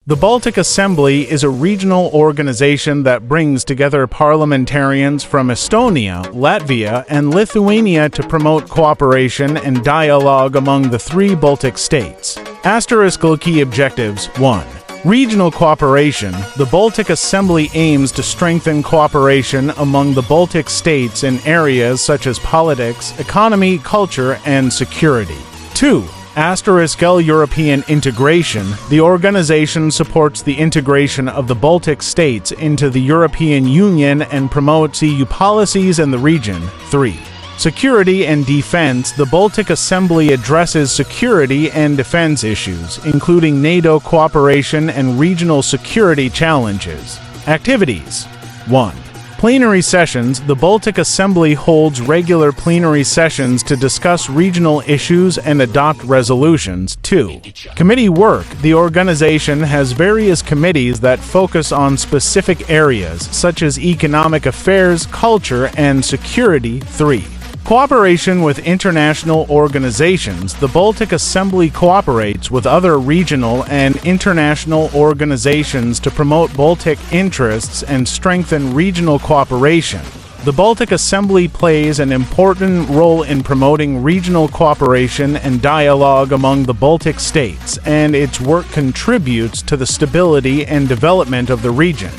The Baltic Assembly is a regional organization that brings together parliamentarians from Estonia, Latvia, and Lithuania to promote cooperation and dialogue among the three Baltic states. Key objectives: 1. Regional cooperation. The Baltic Assembly aims to strengthen cooperation among the Baltic states in areas such as politics, economy, culture, and security. 2. European integration. The organization supports the integration of the Baltic states into the European Union and promotes EU policies in the region. 3. Security and defense. The Baltic Assembly addresses security and defense issues, including NATO cooperation and regional security challenges. Activities: 1. Plenary sessions. The Baltic Assembly holds regular plenary sessions to discuss regional issues and adopt resolutions. 2. Committee work. The organization has various committees that focus on specific areas, such as economic affairs, culture, and security. 3. Cooperation with international organizations. The Baltic Assembly cooperates with other regional and international organizations to promote Baltic interests and strengthen regional cooperation. The Baltic Assembly plays an important role in promoting regional cooperation and dialogue among the Baltic states, and its work contributes to the stability and development of the region.